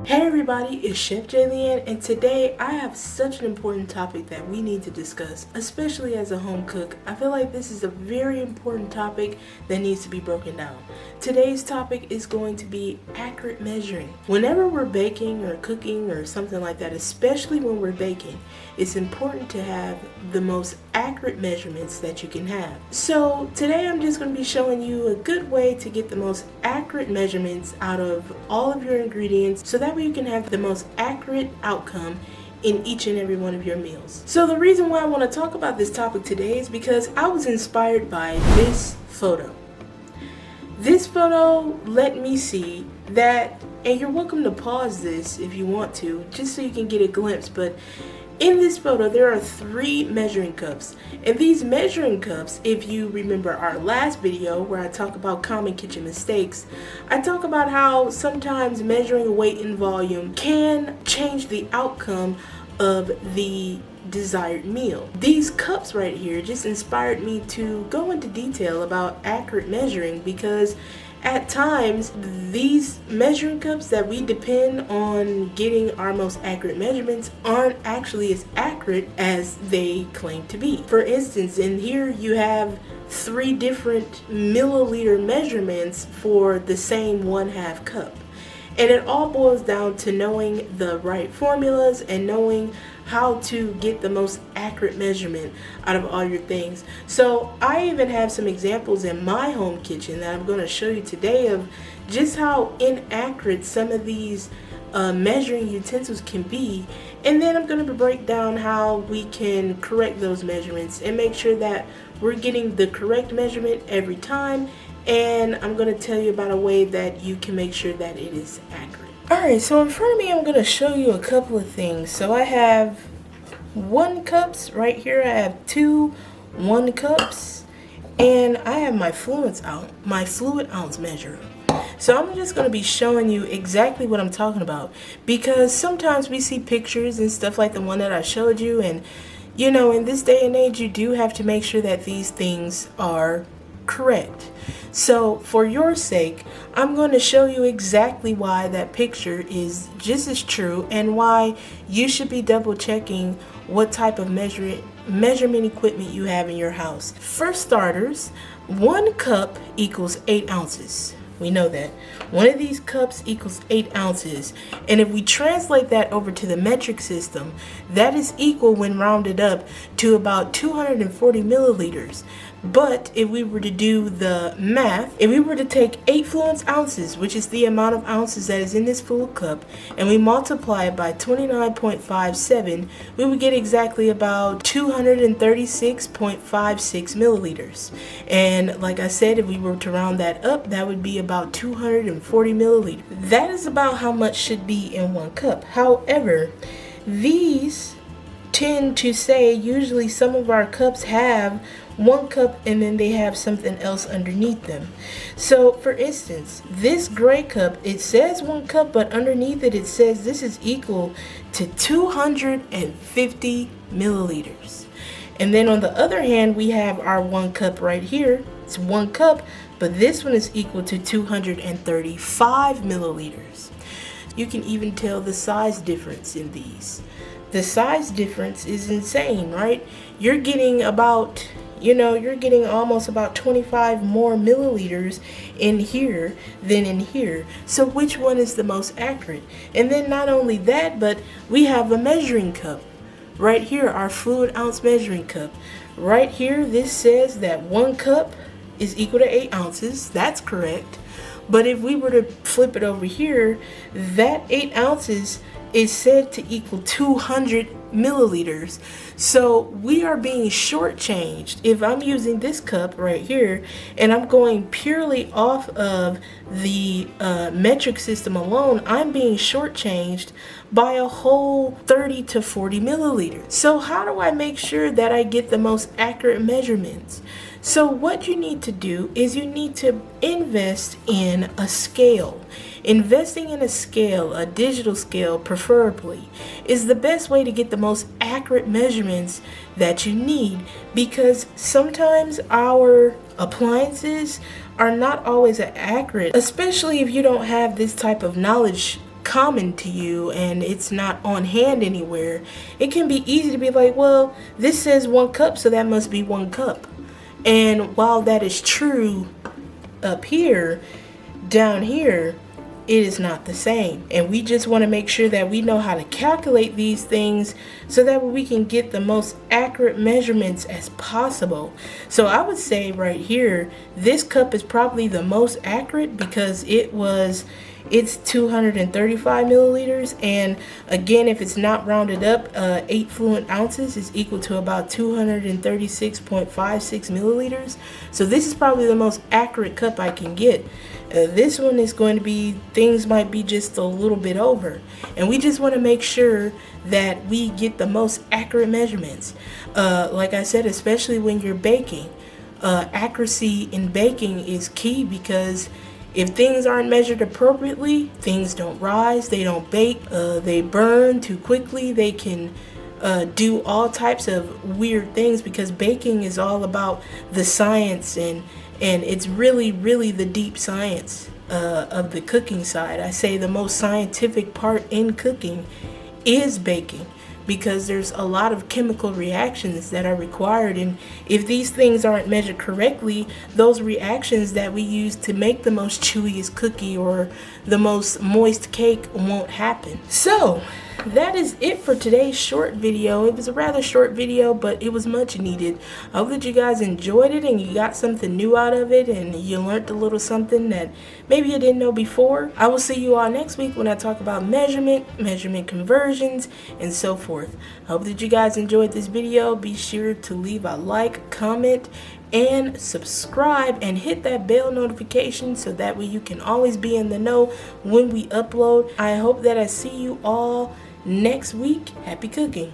Hey everybody, it's Chef JLCE, and today I have such an important topic that we need to discuss, especially as a home cook. I feel like this is a very important topic that needs to be broken down. Today's topic is going to be accurate measuring. Whenever we're baking or cooking or something like that, especially when we're baking, it's important to have the most accurate measurements that you can have. So today I'm just going to be showing you a good way to get the most accurate measurements out of all of your ingredients so that way you can have the most accurate outcome in each and every one of your meals. So the reason why I want to talk about this topic today is because I was inspired by this photo. This photo let me see that, and you're welcome to pause this if you want to, just so you can get a glimpse, but in this photo, there are 3 measuring cups, and these measuring cups, if you remember our last video where I talk about common kitchen mistakes, I talk about how sometimes measuring weight and volume can change the outcome of the desired meal. These cups right here just inspired me to go into detail about accurate measuring, because at times, these measuring cups that we depend on getting our most accurate measurements aren't actually as accurate as they claim to be. For instance, in here you have 3 different milliliter measurements for the same 1/2 cup. And it all boils down to knowing the right formulas and knowing how to get the most accurate measurement out of all your things. So I even have some examples in my home kitchen that I'm going to show you today of just how inaccurate some of these measuring utensils can be. And then I'm going to break down how we can correct those measurements and make sure that we're getting the correct measurement every time. And I'm going to tell you about a way that you can make sure that it is accurate. Alright, so in front of me I'm going to show you a couple of things. So I have 1 cups right here. I have 2 1 cups, and I have my fluid ounce measure. So I'm just going to be showing you exactly what I'm talking about, because sometimes we see pictures and stuff like the one that I showed you, and you know, in this day and age you do have to make sure that these things are correct. So for your sake, I'm going to show you exactly why that picture is just as true and why you should be double checking what type of measurement equipment you have in your house. For starters, 1 cup equals 8 ounces. We know that. One of these cups equals 8 ounces. And if we translate that over to the metric system, that is equal, when rounded up, to about 240 milliliters. But if we were to do the math, if we were to take 8 fluid ounces, which is the amount of ounces that is in this full cup, and we multiply it by 29.57, we would get exactly about 236.56 milliliters. And like I said, if we were to round that up, that would be about 240 milliliters. That is about how much should be in 1 cup. However, these tend to say usually some of our cups have 1 cup and then they have something else underneath them. So for instance, this gray cup, it says 1 cup, but underneath it, it says this is equal to 250 milliliters. And then on the other hand, we have our 1 cup right here. It's 1 cup, but this one is equal to 235 milliliters. You can even tell the size difference in these. The size difference is insane, right? You're getting about, you're getting almost about 25 more milliliters in here than in here. So which one is the most accurate? And then not only that, but we have a measuring cup. Right here, our fluid ounce measuring cup. Right here, this says that 1 cup is equal to 8 ounces. That's correct. But if we were to flip it over here, that 8 ounces is said to equal 200 milliliters. So we are being shortchanged. If I'm using this cup right here and I'm going purely off of the metric system alone, I'm being shortchanged by a whole 30 to 40 milliliters. So how do I make sure that I get the most accurate measurements? So what you need to do is you need to invest in a scale. Investing in a scale, a digital scale preferably, is the best way to get the most accurate measurements that you need, because sometimes our appliances are not always accurate, especially if you don't have this type of knowledge common to you and it's not on hand anywhere, it can be easy to be like, well, this says 1 cup, so that must be 1 cup. And while that is true up here, down here, it is not the same. And we just want to make sure that we know how to calculate these things so that we can get the most accurate measurements as possible. So I would say right here, this cup is probably the most accurate because it's 235 milliliters, and again, if it's not rounded up, 8 fluent ounces is equal to about 236.56 milliliters. So this is probably the most accurate cup I can get. This one is going to be, things might be just a little bit over, and we just want to make sure that we get the most accurate measurements. Like I said, especially when you're baking, accuracy in baking is key, because if things aren't measured appropriately, things don't rise, they don't bake, they burn too quickly, they can do all types of weird things, because baking is all about the science, and it's really the deep science of the cooking side. I say the most scientific part in cooking is baking, because there's a lot of chemical reactions that are required, and if these things aren't measured correctly, those reactions that we use to make the most chewiest cookie or the most moist cake won't happen. So that is it for today's short video. It was a rather short video, but it was much needed. I hope that you guys enjoyed it and you got something new out of it, and you learned a little something that maybe you didn't know before. I will see you all next week when I talk about measurement conversions, and so forth. I hope that you guys enjoyed this video. Be sure to leave a like, comment, and subscribe, and hit that bell notification so that way you can always be in the know when we upload. I hope that I see you all next week. Happy cooking.